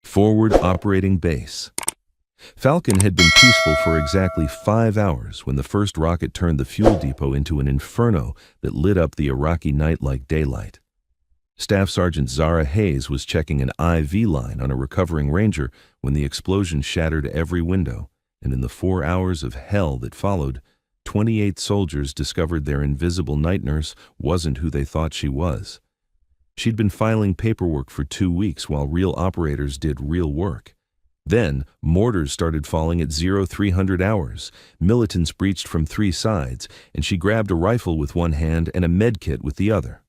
Forward Operating Base. Falcon had been peaceful for exactly 5 hours when the first rocket turned the fuel depot into an inferno that lit up the Iraqi night like daylight. Staff Sergeant Zara Hayes was checking an IV line on a recovering Ranger when the explosion shattered every window, and in the 4 hours of hell that followed, 28 soldiers discovered their invisible night nurse wasn't who they thought she was. She'd been filing paperwork for 2 weeks while real operators did real work. Then, mortars started falling at 0300 hours. Militants breached from 3 sides, and she grabbed a rifle with one hand and a med kit with the other.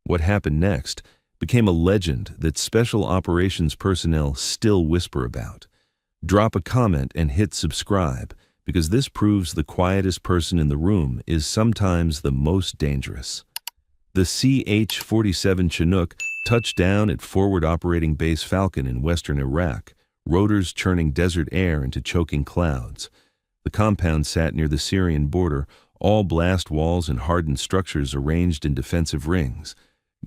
What happened next became a legend that special operations personnel still whisper about. Drop a comment and hit subscribe, because this proves the quietest person in the room is sometimes the most dangerous. The CH-47 Chinook touched down at Forward Operating Base Falcon in western Iraq, rotors churning desert air into choking clouds. The compound sat near the Syrian border, all blast walls and hardened structures arranged in defensive rings.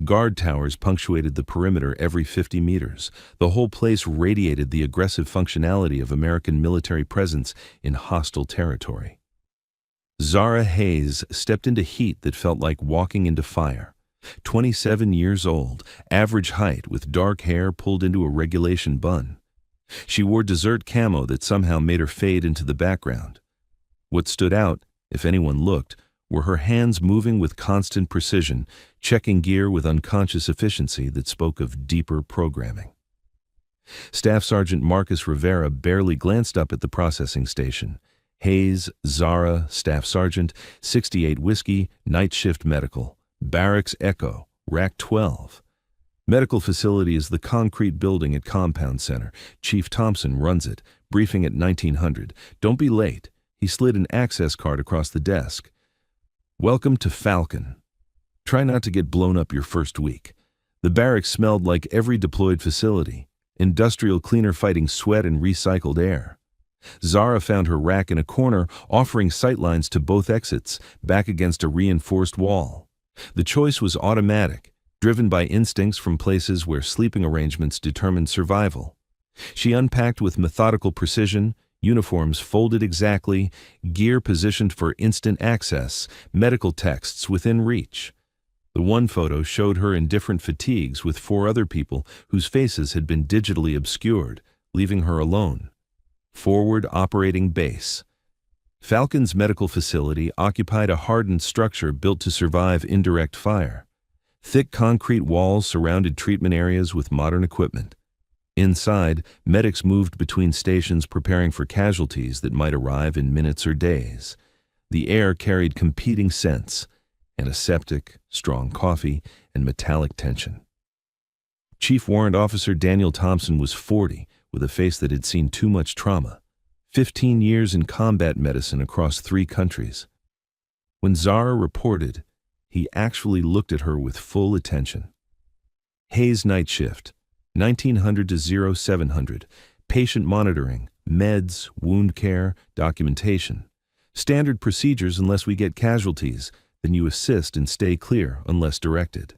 Guard towers punctuated the perimeter every 50 meters. The whole place radiated the aggressive functionality of American military presence in hostile territory. Zara Hayes stepped into heat that felt like walking into fire. 27 years old, average height with dark hair pulled into a regulation bun. She wore desert camo that somehow made her fade into the background. What stood out, if anyone looked, were her hands moving with constant precision, checking gear with unconscious efficiency that spoke of deeper programming. Staff Sergeant Marcus Rivera barely glanced up at the processing station. Hayes, Zara, Staff Sergeant, 68 Whiskey, Night Shift Medical, Barracks Echo, Rack 12. Medical facility is the concrete building at Compound Center. Chief Thompson runs it, briefing at 1900. Don't be late. He slid an access card across the desk. Welcome to Falcon. Try not to get blown up your first week. The barracks smelled like every deployed facility, industrial cleaner fighting sweat and recycled air. Zara found her rack in a corner, offering sightlines to both exits, back against a reinforced wall. The choice was automatic, driven by instincts from places where sleeping arrangements determined survival. She unpacked with methodical precision, uniforms folded exactly, gear positioned for instant access, medical texts within reach. The one photo showed her in different fatigues with 4 other people whose faces had been digitally obscured, leaving her alone. Forward Operating Base. Falcon's medical facility occupied a hardened structure built to survive indirect fire. Thick concrete walls surrounded treatment areas with modern equipment. Inside, medics moved between stations preparing for casualties that might arrive in minutes or days. The air carried competing scents: antiseptic, strong coffee, and metallic tension. Chief Warrant Officer Daniel Thompson was 40, with a face that had seen too much trauma. 15 years in combat medicine across 3 countries. When Zara reported, he actually looked at her with full attention. Hayes Night Shift, 1900 to 0700, patient monitoring, meds, wound care, documentation. Standard procedures unless we get casualties, then you assist and stay clear unless directed.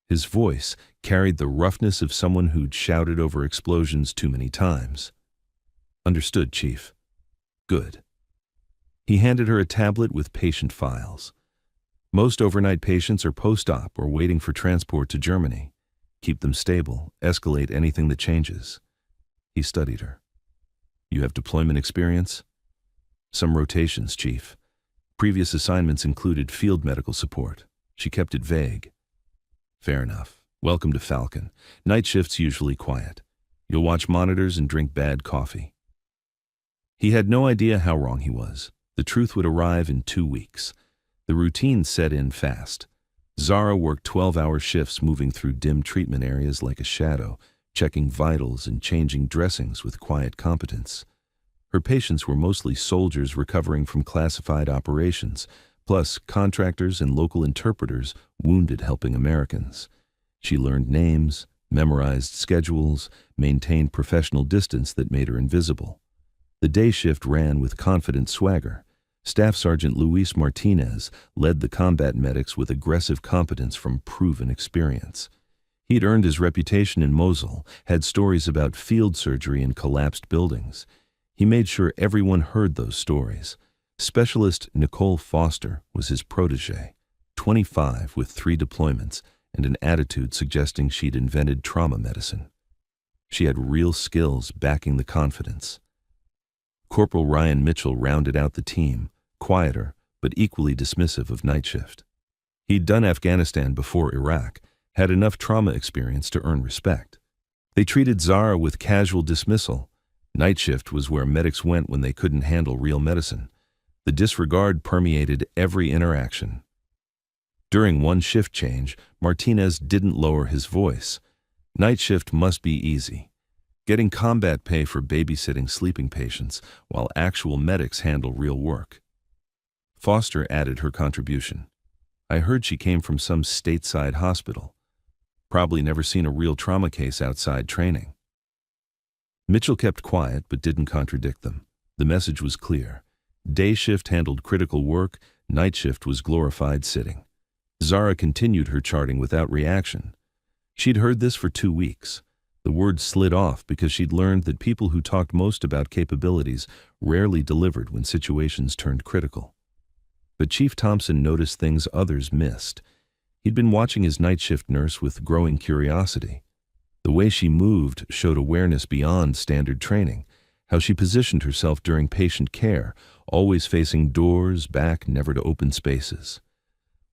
His voice carried the roughness of someone who'd shouted over explosions too many times. Understood, Chief. Good. He handed her a tablet with patient files. Most overnight patients are post-op or waiting for transport to Germany. Keep them stable, escalate anything that changes. He studied her. You have deployment experience? Some rotations, Chief. Previous assignments included field medical support. She kept it vague. Fair enough. Welcome to Falcon. Night shift's usually quiet. You'll watch monitors and drink bad coffee. He had no idea how wrong he was. The truth would arrive in 2 weeks. The routine set in fast. Zara worked 12-hour shifts moving through dim treatment areas like a shadow, checking vitals and changing dressings with quiet competence. Her patients were mostly soldiers recovering from classified operations, plus contractors and local interpreters wounded helping Americans. She learned names, memorized schedules, maintained professional distance that made her invisible. The day shift ran with confident swagger. Staff Sergeant Luis Martinez led the combat medics with aggressive competence from proven experience. He'd earned his reputation in Mosul, had stories about field surgery in collapsed buildings. He made sure everyone heard those stories. Specialist Nicole Foster was his protege, 25 with 3 deployments and an attitude suggesting she'd invented trauma medicine. She had real skills backing the confidence. Corporal Ryan Mitchell rounded out the team, quieter but equally dismissive of night shift. He'd done Afghanistan before Iraq, had enough trauma experience to earn respect. They treated Zara with casual dismissal. Night shift was where medics went when they couldn't handle real medicine. The disregard permeated every interaction. During one shift change, Martinez didn't lower his voice. Night shift must be easy. Getting combat pay for babysitting sleeping patients while actual medics handle real work. Foster added her contribution. I heard she came from some stateside hospital. Probably never seen a real trauma case outside training. Mitchell kept quiet but didn't contradict them. The message was clear. Day shift handled critical work, night shift was glorified sitting. Zara continued her charting without reaction. She'd heard this for 2 weeks. The word slid off because she'd learned that people who talked most about capabilities rarely delivered when situations turned critical. But Chief Thompson noticed things others missed. He'd been watching his night shift nurse with growing curiosity. The way she moved showed awareness beyond standard training, how she positioned herself during patient care, always facing doors, back, never to open spaces.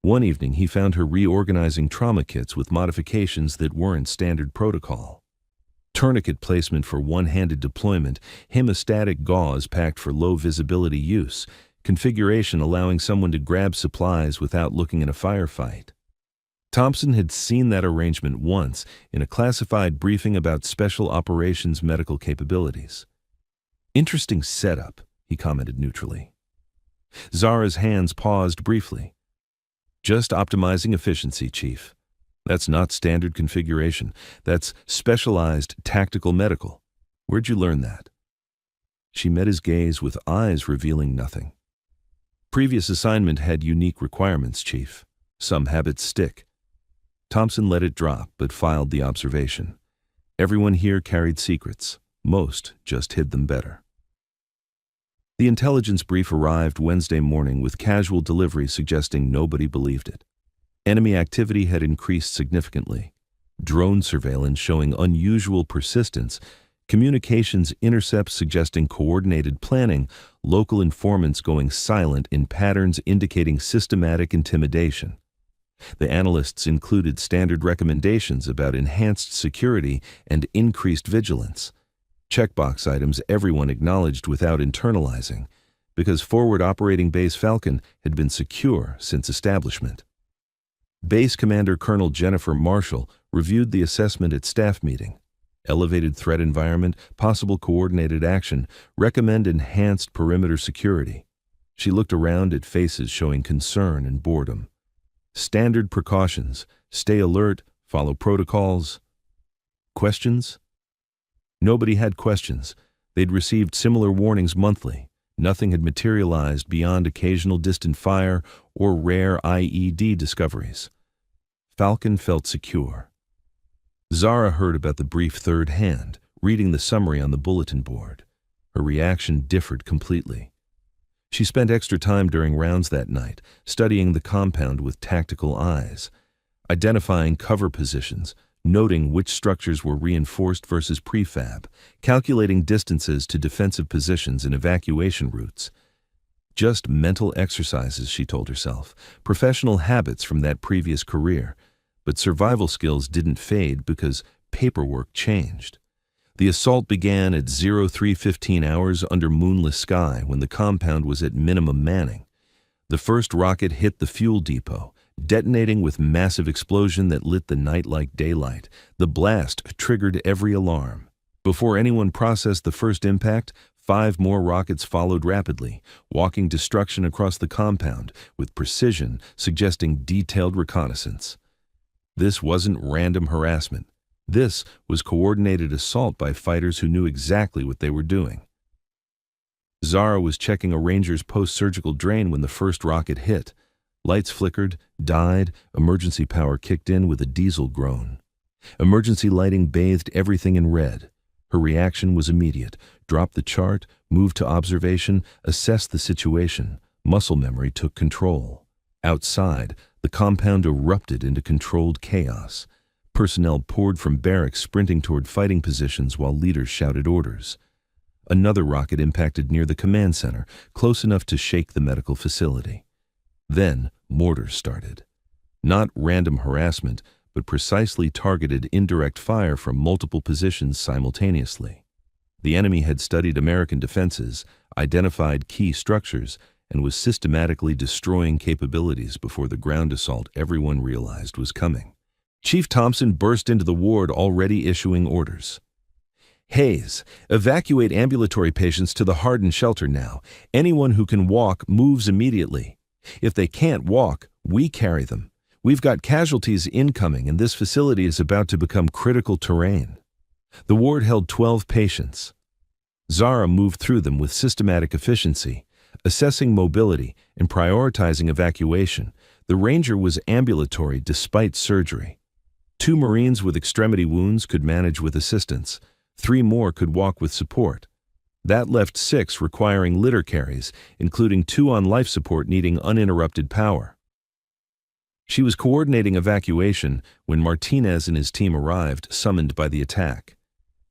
One evening, he found her reorganizing trauma kits with modifications that weren't standard protocol. Tourniquet placement for one-handed deployment, hemostatic gauze packed for low-visibility use, configuration allowing someone to grab supplies without looking in a firefight. Thompson had seen that arrangement once in a classified briefing about special operations medical capabilities. Interesting setup, he commented neutrally. Zara's hands paused briefly. Just optimizing efficiency, Chief. That's not standard configuration. That's specialized tactical medical. Where'd you learn that? She met his gaze with eyes revealing nothing. Previous assignment had unique requirements, Chief. Some habits stick. Thompson let it drop, but filed the observation. Everyone here carried secrets. Most just hid them better. The intelligence brief arrived Wednesday morning with casual delivery suggesting nobody believed it. Enemy activity had increased significantly. Drone surveillance showing unusual persistence, communications intercepts suggesting coordinated planning, local informants going silent in patterns indicating systematic intimidation. The analysts included standard recommendations about enhanced security and increased vigilance. Checkbox items everyone acknowledged without internalizing, because Forward Operating Base Falcon had been secure since establishment. Base Commander Colonel Jennifer Marshall reviewed the assessment at staff meeting. Elevated threat environment, possible coordinated action, recommend enhanced perimeter security. She looked around at faces showing concern and boredom. Standard precautions, stay alert, follow protocols. Questions? Nobody had questions. They'd received similar warnings monthly. Nothing had materialized beyond occasional distant fire or rare IED discoveries. Falcon felt secure. Zara heard about the brief third hand, reading the summary on the bulletin board. Her reaction differed completely. She spent extra time during rounds that night, studying the compound with tactical eyes, identifying cover positions, noting which structures were reinforced versus prefab, calculating distances to defensive positions and evacuation routes. Just mental exercises, she told herself, professional habits from that previous career, but survival skills didn't fade because paperwork changed. The assault began at 03:15 hours under moonless sky when the compound was at minimum manning. The first rocket hit the fuel depot, detonating with massive explosion that lit the night like daylight. The blast triggered every alarm. Before anyone processed the first impact, 5 more rockets followed rapidly, walking destruction across the compound with precision, suggesting detailed reconnaissance. This wasn't random harassment. This was coordinated assault by fighters who knew exactly what they were doing. Zara was checking a Ranger's post-surgical drain when the first rocket hit. Lights flickered, died, emergency power kicked in with a diesel groan. Emergency lighting bathed everything in red. Her reaction was immediate. Drop the chart, move to observation, assess the situation. Muscle memory took control. Outside, the compound erupted into controlled chaos. Personnel poured from barracks, sprinting toward fighting positions while leaders shouted orders. Another rocket impacted near the command center, close enough to shake the medical facility. Then, mortars started. Not random harassment, but precisely targeted indirect fire from multiple positions simultaneously. The enemy had studied American defenses, identified key structures, and was systematically destroying capabilities before the ground assault everyone realized was coming. Chief Thompson burst into the ward, already issuing orders. Hayes, evacuate ambulatory patients to the Hardin shelter now. Anyone who can walk moves immediately. If they can't walk, we carry them. We've got casualties incoming, and this facility is about to become critical terrain. The ward held 12 patients. Zara moved through them with systematic efficiency, assessing mobility and prioritizing evacuation. The Ranger was ambulatory despite surgery. 2 Marines with extremity wounds could manage with assistance. 3 more could walk with support. That left 6 requiring litter carries, including 2 on life support needing uninterrupted power. She was coordinating evacuation when Martinez and his team arrived, summoned by the attack.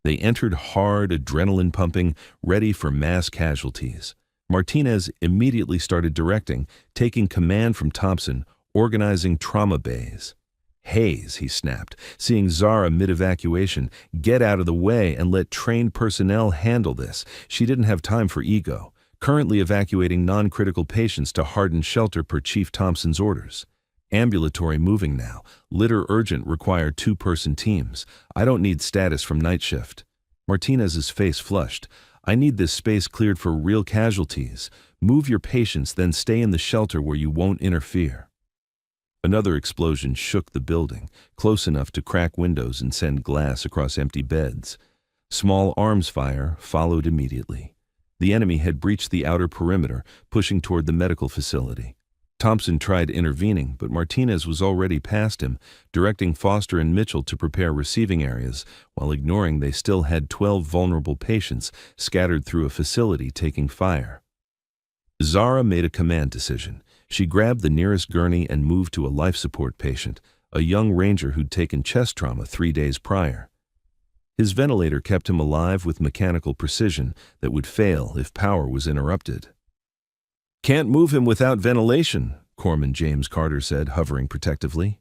They entered hard, adrenaline pumping, ready for mass casualties. Martinez immediately started directing, taking command from Thompson, organizing trauma bays. Hayes, he snapped, seeing Zara mid-evacuation, get out of the way and let trained personnel handle this. She didn't have time for ego. Currently evacuating non-critical patients to Hardin shelter per Chief Thompson's orders. Ambulatory moving now. Litter urgent, require 2-person teams. I don't need status from night shift. Martinez's face flushed. I need this space cleared for real casualties. Move your patients, then stay in the shelter where you won't interfere. Another explosion shook the building, close enough to crack windows and send glass across empty beds. Small arms fire followed immediately. The enemy had breached the outer perimeter, pushing toward the medical facility. Thompson tried intervening, but Martinez was already past him, directing Foster and Mitchell to prepare receiving areas, while ignoring they still had 12 vulnerable patients scattered through a facility taking fire. Zara made a command decision. She grabbed the nearest gurney and moved to a life support patient, a young Ranger who'd taken chest trauma 3 days prior. His ventilator kept him alive with mechanical precision that would fail if power was interrupted. Can't move him without ventilation, Corpsman James Carter said, hovering protectively.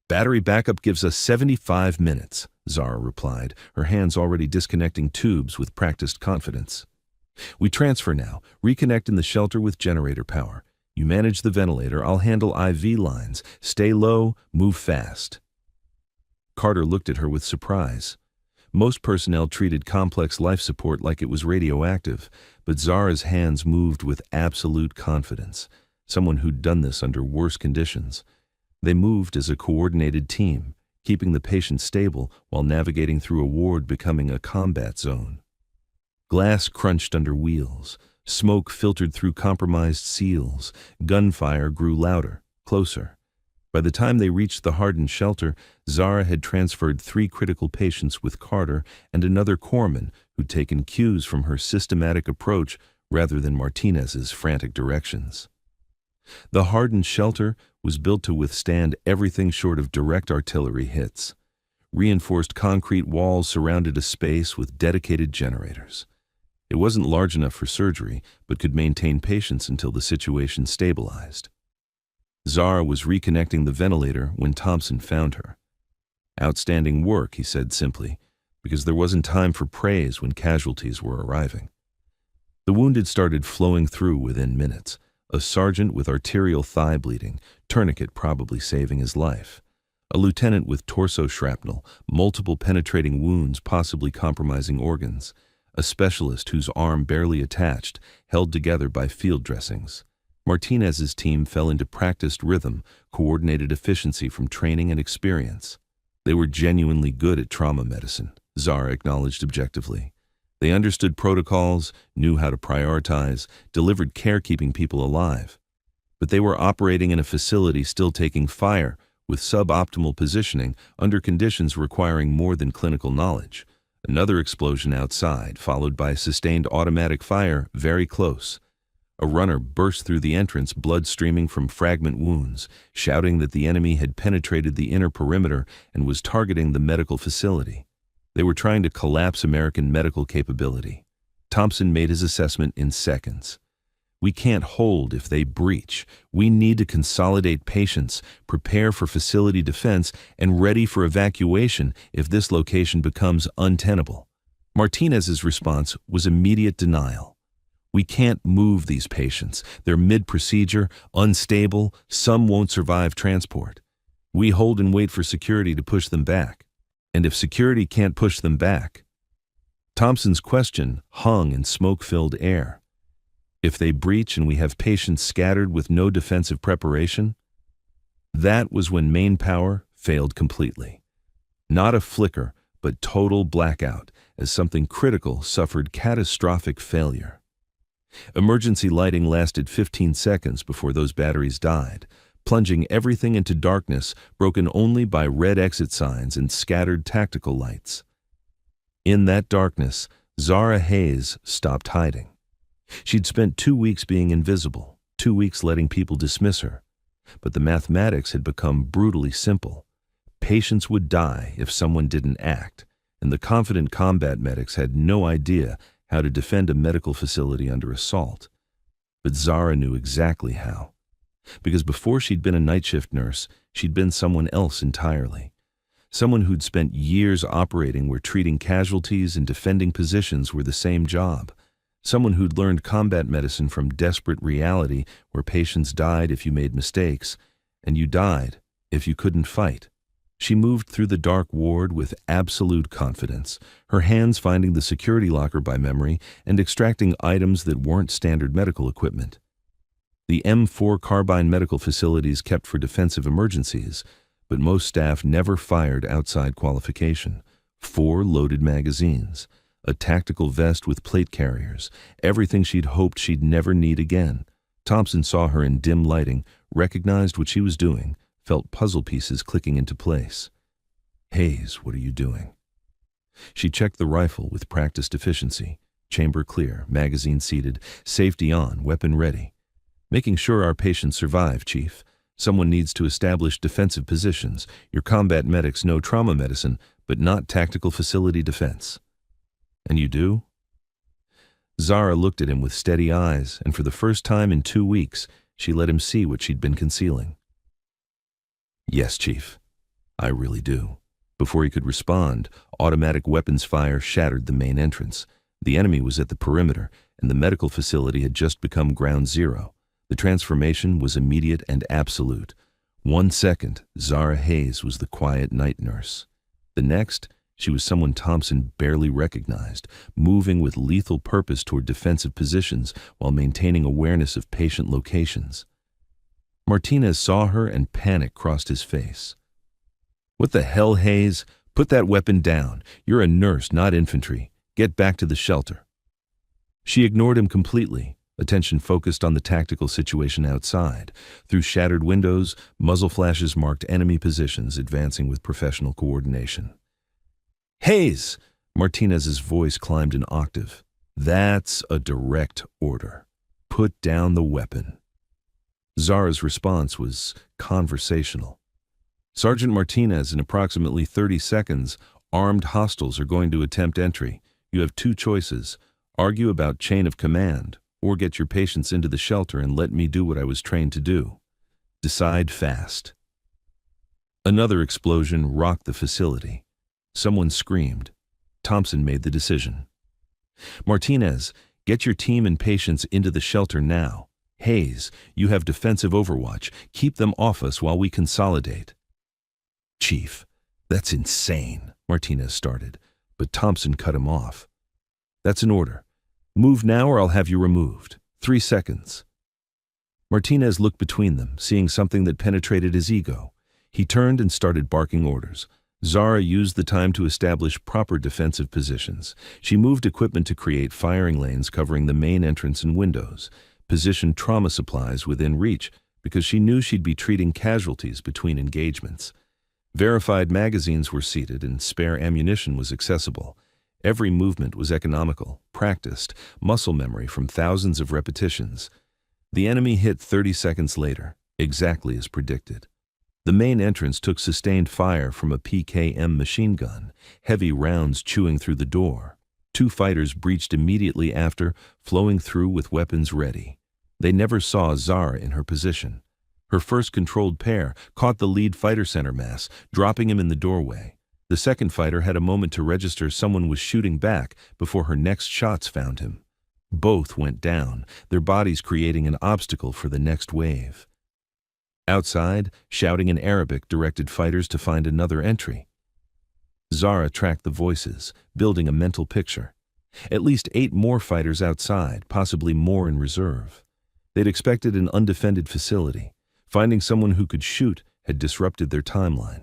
Battery backup gives us 75 minutes, Zara replied, her hands already disconnecting tubes with practiced confidence. We transfer now, reconnect in the shelter with generator power. You manage the ventilator, I'll handle IV lines. Stay low, move fast. Carter looked at her with surprise. Most personnel treated complex life support like it was radioactive, but Zara's hands moved with absolute confidence, someone who'd done this under worse conditions. They moved as a coordinated team, keeping the patient stable while navigating through a ward becoming a combat zone. Glass crunched under wheels. Smoke filtered through compromised seals. Gunfire grew louder, closer. By the time they reached the Hardin shelter, Zara had transferred 3 critical patients with Carter and another corpsman who'd taken cues from her systematic approach rather than Martinez's frantic directions. The Hardin shelter was built to withstand everything short of direct artillery hits. Reinforced concrete walls surrounded a space with dedicated generators. It wasn't large enough for surgery, but could maintain patients until the situation stabilized. Zara was reconnecting the ventilator when Thompson found her. Outstanding work, he said simply, because there wasn't time for praise when casualties were arriving. The wounded started flowing through within minutes. A sergeant with arterial thigh bleeding, tourniquet probably saving his life. A lieutenant with torso shrapnel, multiple penetrating wounds possibly compromising organs. A specialist whose arm barely attached, held together by field dressings. Martinez's team fell into practiced rhythm, coordinated efficiency from training and experience. They were genuinely good at trauma medicine, Zara acknowledged objectively. They understood protocols, knew how to prioritize, delivered care keeping people alive. But they were operating in a facility still taking fire, with suboptimal positioning under conditions requiring more than clinical knowledge. Another explosion outside, followed by sustained automatic fire very close. A runner burst through the entrance, blood streaming from fragment wounds, shouting that the enemy had penetrated the inner perimeter and was targeting the medical facility. They were trying to collapse American medical capability. Thompson made his assessment in seconds. We can't hold if they breach. We need to consolidate patients, prepare for facility defense, and ready for evacuation if this location becomes untenable. Martinez's response was immediate denial. We can't move these patients. They're mid-procedure, unstable, some won't survive transport. We hold and wait for security to push them back. And if security can't push them back? Thompson's question hung in smoke-filled air. If they breach and we have patients scattered with no defensive preparation? That was when main power failed completely. Not a flicker, but total blackout, as something critical suffered catastrophic failure. Emergency lighting lasted 15 seconds before those batteries died, plunging everything into darkness, broken only by red exit signs and scattered tactical lights. In that darkness, Zara Hayes stopped hiding. She'd spent 2 weeks being invisible, 2 weeks letting people dismiss her. But the mathematics had become brutally simple. Patients would die if someone didn't act, and the confident combat medics had no idea how to defend a medical facility under assault. But Zara knew exactly how. Because before she'd been a night shift nurse, she'd been someone else entirely. Someone who'd spent years operating where treating casualties and defending positions were the same job. Someone who'd learned combat medicine from desperate reality where patients died if you made mistakes, and you died if you couldn't fight. She moved through the dark ward with absolute confidence, her hands finding the security locker by memory and extracting items that weren't standard medical equipment. The M4 carbine medical facilities kept for defensive emergencies, but most staff never fired outside qualification. 4 loaded magazines, a tactical vest with plate carriers, everything she'd hoped she'd never need again. Thompson saw her in dim lighting, recognized what she was doing, felt puzzle pieces clicking into place. Hayes, what are you doing? She checked the rifle with practiced efficiency. Chamber clear, magazine seated, safety on, weapon ready. Making sure our patients survive, Chief. Someone needs to establish defensive positions. Your combat medics know trauma medicine, but not tactical facility defense. And you do? Zara looked at him with steady eyes, and for the first time in 2 weeks, she let him see what she'd been concealing. Yes, Chief, I really do. Before he could respond, automatic weapons fire shattered the main entrance. The enemy was at the perimeter, and the medical facility had just become ground zero. The transformation was immediate and absolute. 1 second, Zara Hayes was the quiet night nurse. The next, she was someone Thompson barely recognized, moving with lethal purpose toward defensive positions while maintaining awareness of patient locations. Martinez saw her and panic crossed his face. What the hell, Hayes? Put that weapon down. You're a nurse, not infantry. Get back to the shelter. She ignored him completely, attention focused on the tactical situation outside. Through shattered windows, muzzle flashes marked enemy positions, advancing with professional coordination. Hayes! Martinez's voice climbed an octave. That's a direct order. Put down the weapon. Zara's response was conversational. Sergeant Martinez, in approximately 30 seconds, armed hostiles are going to attempt entry. You have 2 choices. Argue about chain of command, or get your patients into the shelter and let me do what I was trained to do. Decide fast. Another explosion rocked the facility. Someone screamed. Thompson made the decision. Martinez, get your team and patients into the shelter now. Hayes, you have defensive overwatch. Keep them off us while we consolidate. Chief, that's insane, Martinez started, but Thompson cut him off. That's an order. Move now or I'll have you removed. 3 seconds. Martinez looked between them, seeing something that penetrated his ego. He turned and started barking orders. Zara used the time to establish proper defensive positions. She moved equipment to create firing lanes covering the main entrance and windows, positioned trauma supplies within reach, because she knew she'd be treating casualties between engagements. Verified magazines were seated and spare ammunition was accessible. Every movement was economical, practiced, muscle memory from thousands of repetitions. The enemy hit 30 seconds later, exactly as predicted. The main entrance took sustained fire from a PKM machine gun, heavy rounds chewing through the door. 2 fighters breached immediately after, flowing through with weapons ready. They never saw Zara in her position. Her first controlled pair caught the lead fighter center mass, dropping him in the doorway. The second fighter had a moment to register someone was shooting back before her next shots found him. Both went down, their bodies creating an obstacle for the next wave. Outside, shouting in Arabic directed fighters to find another entry. Zara tracked the voices, building a mental picture. At least 8 more fighters outside, possibly more in reserve. They'd expected an undefended facility. Finding someone who could shoot had disrupted their timeline.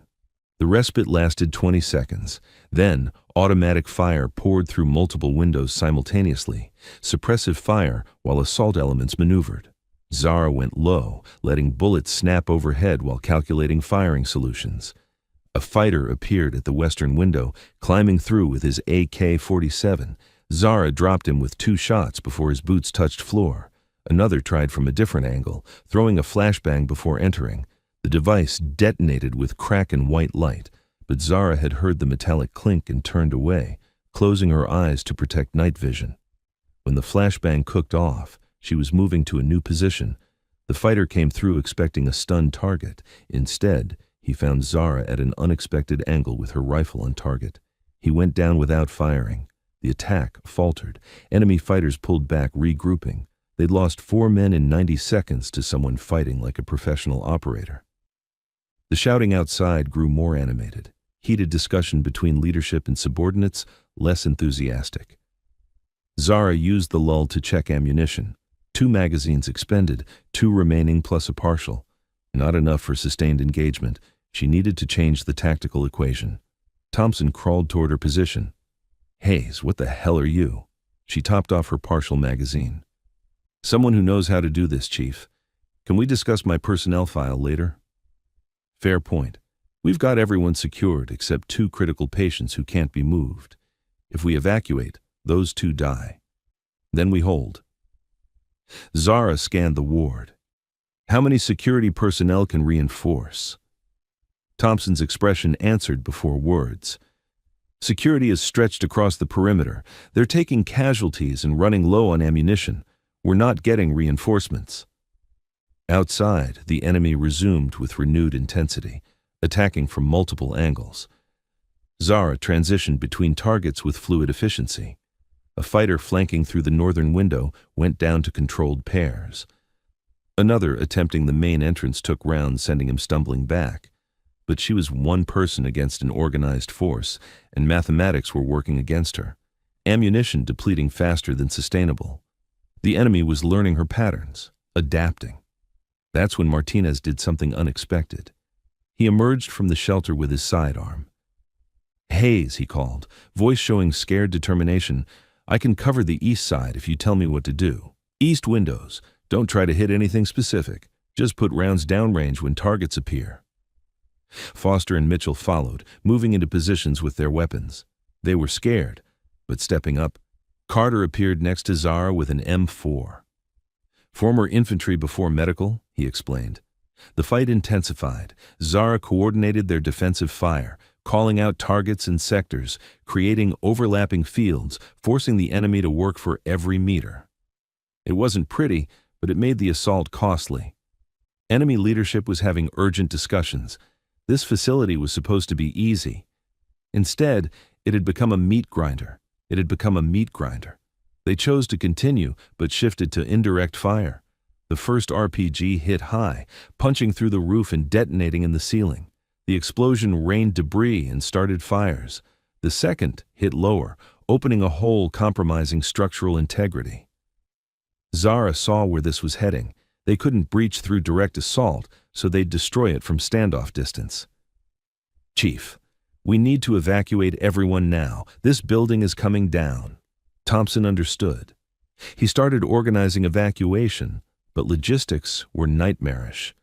The respite lasted 20 seconds. Then, automatic fire poured through multiple windows simultaneously, suppressive fire while assault elements maneuvered. Zara went low, letting bullets snap overhead while calculating firing solutions. A fighter appeared at the western window, climbing through with his AK-47. Zara dropped him with 2 shots before his boots touched floor. Another tried from a different angle, throwing a flashbang before entering. The device detonated with crack and white light, but Zara had heard the metallic clink and turned away, closing her eyes to protect night vision. When the flashbang cooked off, she was moving to a new position. The fighter came through expecting a stunned target. Instead, he found Zara at an unexpected angle with her rifle on target. He went down without firing. The attack faltered. Enemy fighters pulled back, regrouping. They'd lost 4 men in 90 seconds to someone fighting like a professional operator. The shouting outside grew more animated. Heated discussion between leadership and subordinates, less enthusiastic. Zara used the lull to check ammunition. 2 magazines expended, 2 remaining plus a partial. Not enough for sustained engagement. She needed to change the tactical equation. Thompson crawled toward her position. "Hayes, what the hell are you?" She topped off her partial magazine. "Someone who knows how to do this, Chief. Can we discuss my personnel file later?" "Fair point. We've got everyone secured except 2 critical patients who can't be moved. If we evacuate, those 2 die. Then we hold." Zara scanned the ward. "How many security personnel can reinforce?" Thompson's expression answered before words. "Security is stretched across the perimeter. They're taking casualties and running low on ammunition. We're not getting reinforcements." Outside, the enemy resumed with renewed intensity, attacking from multiple angles. Zara transitioned between targets with fluid efficiency. A fighter flanking through the northern window went down to controlled pairs. Another attempting the main entrance took rounds, sending him stumbling back. But she was one person against an organized force, and mathematics were working against her. Ammunition depleting faster than sustainable. The enemy was learning her patterns, adapting. That's when Martinez did something unexpected. He emerged from the shelter with his sidearm. "Hayes," he called, voice showing scared determination. "I can cover the east side if you tell me what to do. East windows. Don't try to hit anything specific. Just put rounds downrange when targets appear." Foster and Mitchell followed, moving into positions with their weapons. They were scared, but stepping up. Carter appeared next to Zara with an M4. "Former infantry before medical," he explained. The fight intensified. Zara coordinated their defensive fire, calling out targets and sectors, creating overlapping fields, forcing the enemy to work for every meter. It wasn't pretty, but it made the assault costly. Enemy leadership was having urgent discussions. This facility was supposed to be easy. Instead, it had become a meat grinder. They chose to continue, but shifted to indirect fire. The first RPG hit high, punching through the roof and detonating in the ceiling. The explosion rained debris and started fires. The second hit lower, opening a hole compromising structural integrity. Zara saw where this was heading. They couldn't breach through direct assault, so they'd destroy it from standoff distance. "Chief, we need to evacuate everyone now. This building is coming down." Thompson understood. He started organizing evacuation, But logistics were nightmarish.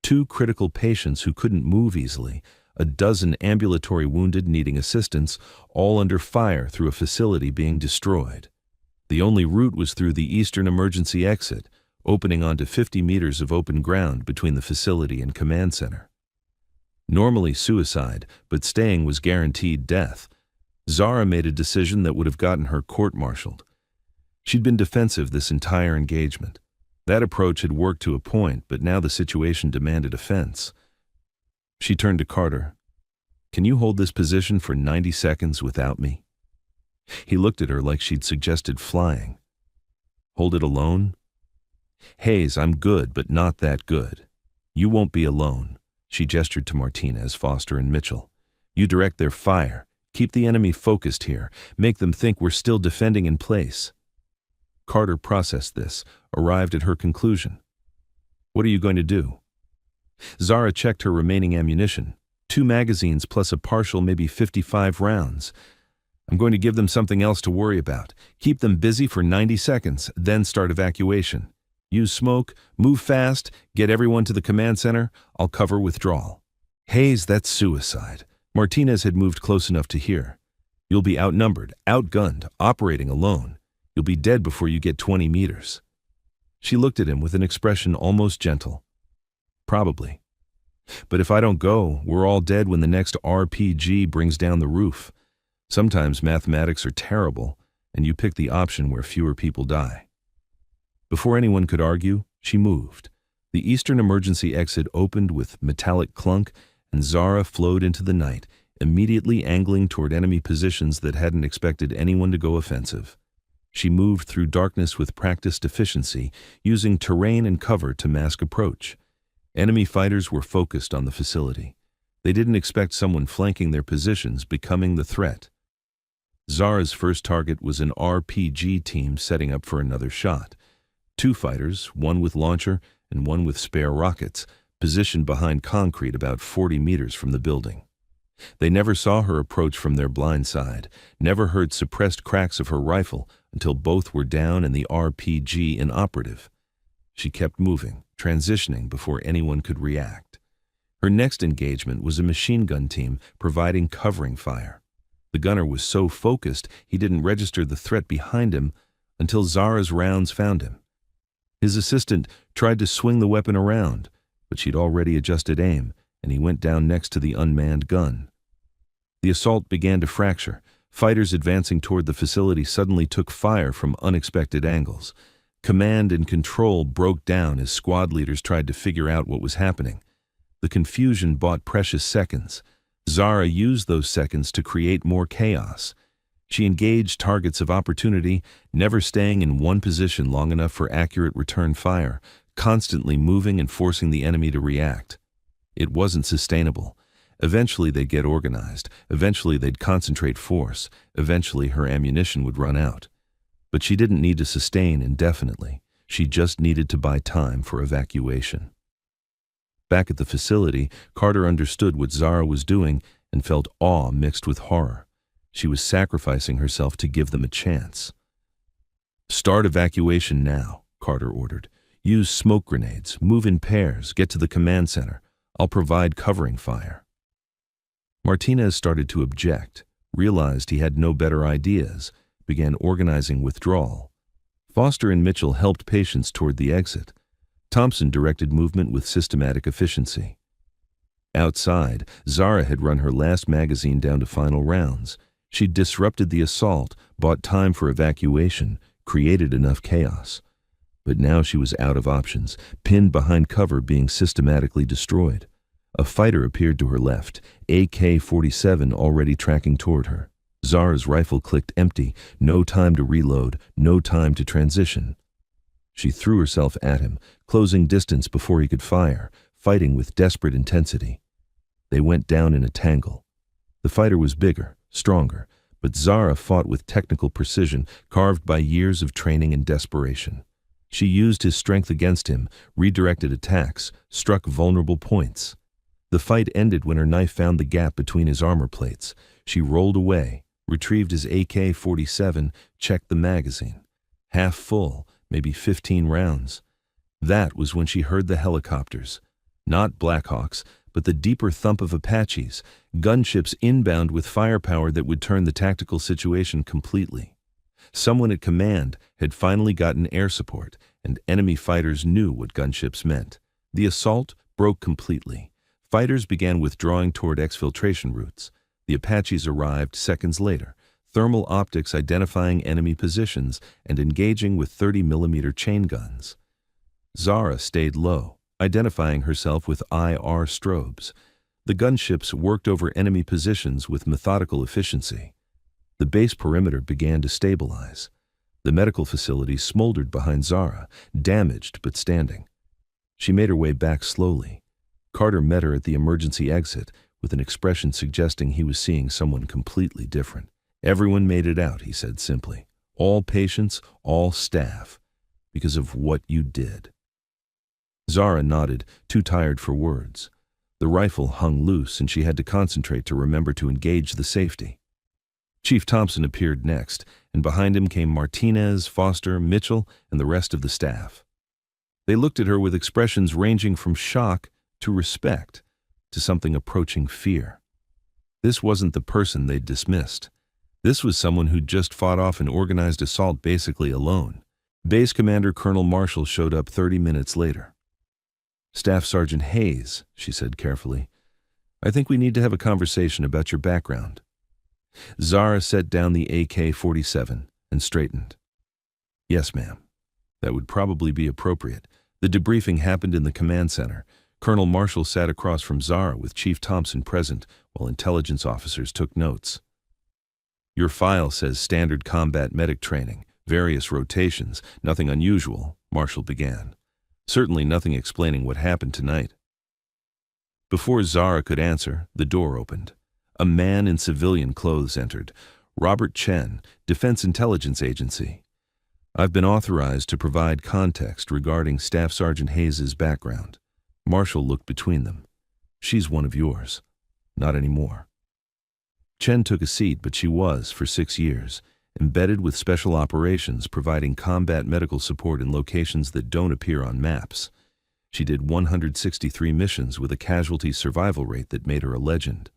2 critical patients who couldn't move easily, a dozen ambulatory wounded needing assistance, all under fire through a facility being destroyed. The only route was through the eastern emergency exit, opening onto 50 meters of open ground between the facility and command center. Normally suicide, but staying was guaranteed death. Zara made a decision that would have gotten her court-martialed. She'd been defensive this entire engagement. That approach had worked to a point, but now the situation demanded offense. She turned to Carter. "Can you hold this position for 90 seconds without me?" He looked at her like she'd suggested flying. "Hold it alone?" "Hayes, I'm good, but not that good. You won't be alone." She gestured to Martinez, Foster, and Mitchell. "You direct their fire. Keep the enemy focused here. Make them think we're still defending in place." Carter processed this, arrived at her conclusion. "What are you going to do?" Zara checked her remaining ammunition. 2 magazines plus a partial, maybe 55 rounds. "I'm going to give them something else to worry about. Keep them busy for 90 seconds, then start evacuation. Use smoke, move fast, get everyone to the command center. I'll cover withdrawal." "Hayes, that's suicide." Martinez had moved close enough to hear. "You'll be outnumbered, outgunned, operating alone. You'll be dead before you get 20 meters. She looked at him with an expression almost gentle. "Probably. But if I don't go, we're all dead when the next RPG brings down the roof. Sometimes mathematics are terrible, and you pick the option where fewer people die." Before anyone could argue, she moved. The eastern emergency exit opened with metallic clunk, and Zara flowed into the night, immediately angling toward enemy positions that hadn't expected anyone to go offensive. She moved through darkness with practiced efficiency, using terrain and cover to mask approach. Enemy fighters were focused on the facility. They didn't expect someone flanking their positions becoming the threat. Zara's first target was an RPG team setting up for another shot. 2 fighters, one with launcher and one with spare rockets, positioned behind concrete about 40 meters from the building. They never saw her approach from their blind side, never heard suppressed cracks of her rifle until both were down and the RPG inoperative. She kept moving, transitioning before anyone could react. Her next engagement was a machine gun team providing covering fire. The gunner was so focused he didn't register the threat behind him until Zara's rounds found him. His assistant tried to swing the weapon around, but she'd already adjusted aim, and he went down next to the unmanned gun. The assault began to fracture. Fighters advancing toward the facility suddenly took fire from unexpected angles. Command and control broke down as squad leaders tried to figure out what was happening. The confusion bought precious seconds. Zara used those seconds to create more chaos. She engaged targets of opportunity, never staying in one position long enough for accurate return fire, constantly moving and forcing the enemy to react. It wasn't sustainable. Eventually they'd get organized. Eventually they'd concentrate force. Eventually her ammunition would run out. But she didn't need to sustain indefinitely. She just needed to buy time for evacuation. Back at the facility, Carter understood what Zara was doing and felt awe mixed with horror. She was sacrificing herself to give them a chance. "Start evacuation now," Carter ordered. "Use smoke grenades, move in pairs, get to the command center. I'll provide covering fire." Martinez started to object, realized he had no better ideas, began organizing withdrawal. Foster and Mitchell helped patients toward the exit. Thompson directed movement with systematic efficiency. Outside, Zara had run her last magazine down to final rounds. She'd disrupted the assault, bought time for evacuation, created enough chaos. But now she was out of options, pinned behind cover being systematically destroyed. A fighter appeared to her left, AK-47 already tracking toward her. Zara's rifle clicked empty, no time to reload, no time to transition. She threw herself at him, closing distance before he could fire, fighting with desperate intensity. They went down in a tangle. The fighter was bigger, stronger, but Zara fought with technical precision, carved by years of training and desperation. She used his strength against him, redirected attacks, struck vulnerable points. The fight ended when her knife found the gap between his armor plates. She rolled away, retrieved his AK-47, checked the magazine. Half full, maybe 15 rounds. That was when she heard the helicopters. Not Blackhawks, but the deeper thump of Apaches, gunships inbound with firepower that would turn the tactical situation completely. Someone at command had finally gotten air support, and enemy fighters knew what gunships meant. The assault broke completely. Fighters began withdrawing toward exfiltration routes. The Apaches arrived seconds later, thermal optics identifying enemy positions and engaging with 30mm chain guns. Zara stayed low, identifying herself with IR strobes. The gunships worked over enemy positions with methodical efficiency. The base perimeter began to stabilize. The medical facility smoldered behind Zara, damaged but standing. She made her way back slowly. Carter met her at the emergency exit with an expression suggesting he was seeing someone completely different. "Everyone made it out," he said simply. "All patients, all staff, because of what you did." Zara nodded, too tired for words. The rifle hung loose and she had to concentrate to remember to engage the safety. Chief Thompson appeared next, and behind him came Martinez, Foster, Mitchell, and the rest of the staff. They looked at her with expressions ranging from shock to respect to something approaching fear. This wasn't the person they'd dismissed. This was someone who'd just fought off an organized assault basically alone. Base Commander Colonel Marshall showed up 30 minutes later. "Staff Sergeant Hayes," she said carefully, "I think we need to have a conversation about your background." Zara set down the AK-47 and straightened. "Yes, ma'am. That would probably be appropriate." The debriefing happened in the command center. Colonel Marshall sat across from Zara with Chief Thompson present while intelligence officers took notes. "Your file says standard combat medic training, various rotations, nothing unusual," Marshall began. "Certainly nothing explaining what happened tonight." Before Zara could answer, the door opened. A man in civilian clothes entered. "Robert Chen, Defense Intelligence Agency. I've been authorized to provide context regarding Staff Sergeant Hayes' background." Marshall looked between them. "She's one of yours." "Not anymore." Chen took a seat, but she was, for 6 years, embedded with special operations providing combat medical support in locations that don't appear on maps. She did 163 missions with a casualty survival rate that made her a legend.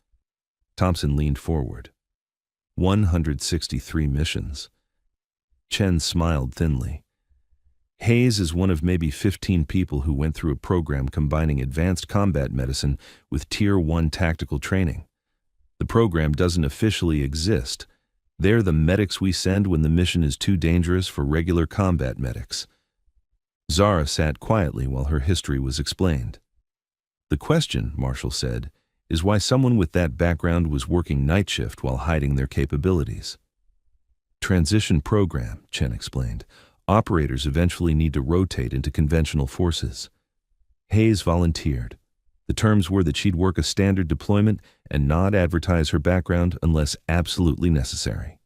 Thompson leaned forward. 163 missions. Chen smiled thinly. "Hayes is one of maybe 15 people who went through a program combining advanced combat medicine with Tier 1 tactical training. The program doesn't officially exist. They're the medics we send when the mission is too dangerous for regular combat medics." Zara sat quietly while her history was explained. "The question," Marshall said, "is why someone with that background was working night shift while hiding their capabilities." "Transition program," Chen explained. "Operators eventually need to rotate into conventional forces." Hayes volunteered. The terms were that she'd work a standard deployment and not advertise her background unless absolutely necessary.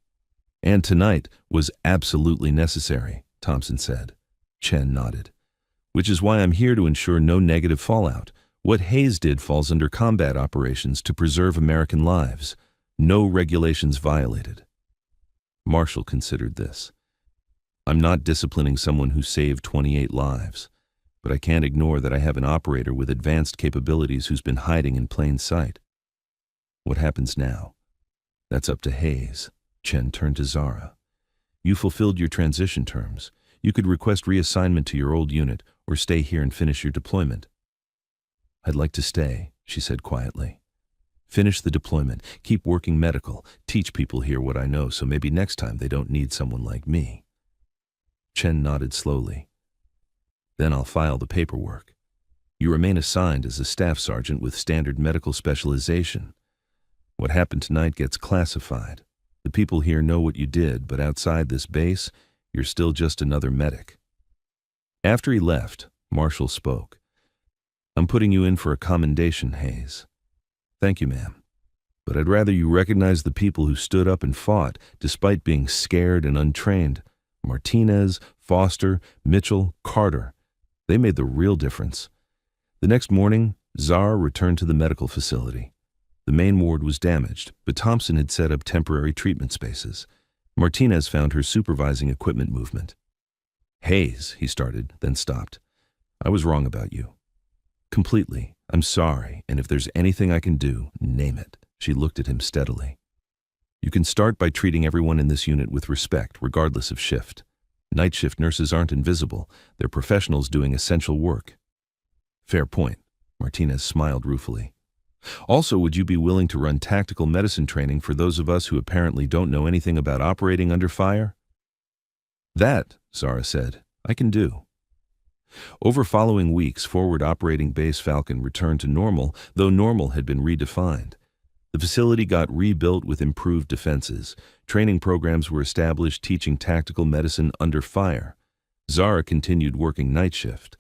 "And tonight was absolutely necessary," Thompson said. Chen nodded. "Which is why I'm here to ensure no negative fallout. What Hayes did falls under combat operations to preserve American lives. No regulations violated." Marshall considered this. "I'm not disciplining someone who saved 28 lives. But I can't ignore that I have an operator with advanced capabilities who's been hiding in plain sight. What happens now? That's up to Hayes." Chen turned to Zara. "You fulfilled your transition terms. You could request reassignment to your old unit or stay here and finish your deployment." "I'd like to stay," she said quietly. "Finish the deployment, keep working medical, teach people here what I know so maybe next time they don't need someone like me." Chen nodded slowly. "Then I'll file the paperwork. You remain assigned as a staff sergeant with standard medical specialization. What happened tonight gets classified. The people here know what you did, but outside this base, you're still just another medic." After he left, Marshall spoke. "I'm putting you in for a commendation, Hayes." "Thank you, ma'am. But I'd rather you recognize the people who stood up and fought, despite being scared and untrained. Martinez, Foster, Mitchell, Carter. They made the real difference." The next morning, Zara returned to the medical facility. The main ward was damaged, but Thompson had set up temporary treatment spaces. Martinez found her supervising equipment movement. "Hayes," he started, then stopped. I was wrong about you. Completely. I'm sorry, and if there's anything I can do, name it. She looked at him steadily. You can start by treating everyone in this unit with respect, regardless of shift. Night shift nurses aren't invisible. They're professionals doing essential work. Fair point. Martinez smiled ruefully. Also, would you be willing to run tactical medicine training for those of us who apparently don't know anything about operating under fire? That, Zara said, I can do. Over following weeks, forward operating base Falcon returned to normal, though normal had been redefined. The facility got rebuilt with improved defenses. Training programs were established teaching tactical medicine under fire. Zara continued working night shift,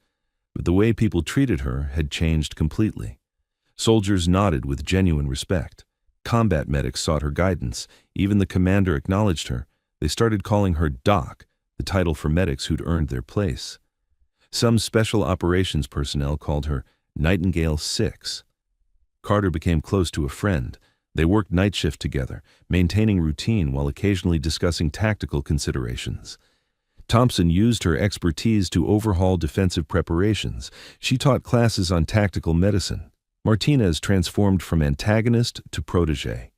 but the way people treated her had changed completely. Soldiers nodded with genuine respect. Combat medics sought her guidance. Even the commander acknowledged her. They started calling her Doc, the title for medics who'd earned their place. Some special operations personnel called her Nightingale 6. Carter became close to a friend. They worked night shift together, maintaining routine while occasionally discussing tactical considerations. Thompson used her expertise to overhaul defensive preparations. She taught classes on tactical medicine. Martinez transformed from antagonist to protege.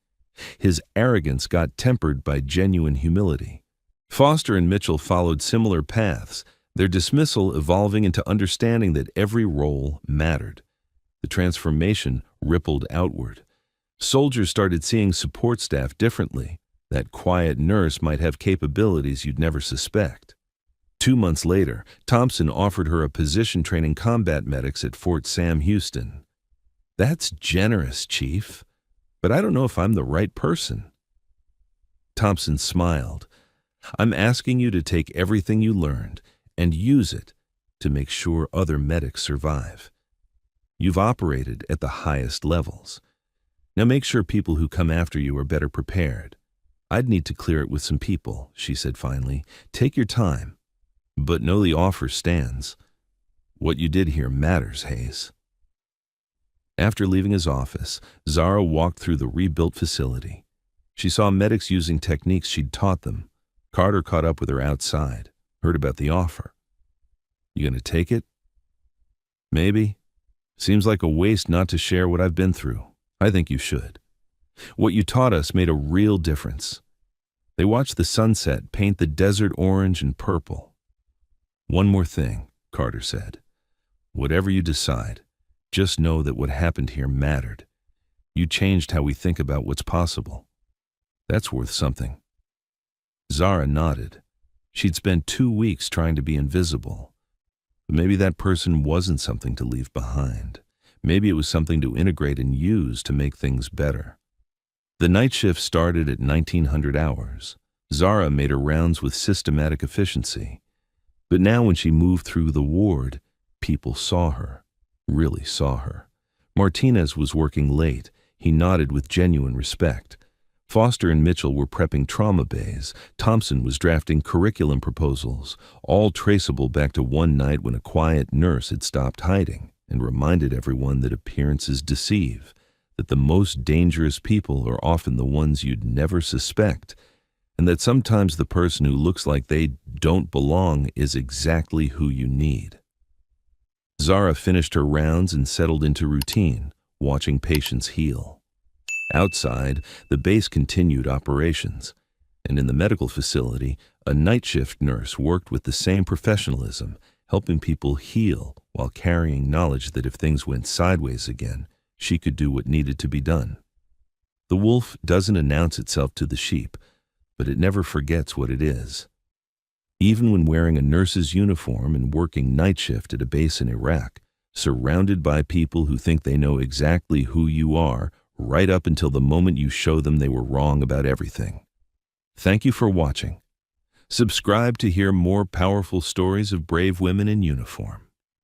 His arrogance got tempered by genuine humility. Foster and Mitchell followed similar paths, their dismissal evolving into understanding that every role mattered. The transformation rippled outward. Soldiers started seeing support staff differently. That quiet nurse might have capabilities you'd never suspect. 2 months later, Thompson offered her a position training combat medics at Fort Sam Houston. That's generous, Chief, but I don't know if I'm the right person. Thompson smiled. I'm asking you to take everything you learned and use it to make sure other medics survive. You've operated at the highest levels. Now make sure people who come after you are better prepared. I'd need to clear it with some people, she said finally. Take your time, but know the offer stands. What you did here matters, Hayes. After leaving his office, Zara walked through the rebuilt facility. She saw medics using techniques she'd taught them. Carter caught up with her outside, heard about the offer. You gonna take it? Maybe. Seems like a waste not to share what I've been through. I think you should. What you taught us made a real difference. They watched the sunset paint the desert orange and purple. One more thing, Carter said. Whatever you decide, just know that what happened here mattered. You changed how we think about what's possible. That's worth something. Zara nodded. She'd spent 2 weeks trying to be invisible. But maybe that person wasn't something to leave behind. Maybe it was something to integrate and use to make things better. The night shift started at 1900 hours. Zara made her rounds with systematic efficiency. But now when she moved through the ward, people saw her, really saw her. Martinez was working late. He nodded with genuine respect. Foster and Mitchell were prepping trauma bays. Thompson was drafting curriculum proposals, all traceable back to one night when a quiet nurse had stopped hiding and reminded everyone that appearances deceive, that the most dangerous people are often the ones you'd never suspect, and that sometimes the person who looks like they don't belong is exactly who you need. Zara finished her rounds and settled into routine, watching patients heal. Outside, the base continued operations, and in the medical facility, a night shift nurse worked with the same professionalism, helping people heal while carrying knowledge that if things went sideways again, she could do what needed to be done. The wolf doesn't announce itself to the sheep, but it never forgets what it is. Even when wearing a nurse's uniform and working night shift at a base in Iraq, surrounded by people who think they know exactly who you are, right up until the moment you show them they were wrong about everything. Thank you for watching. Subscribe to hear more powerful stories of brave women in uniform.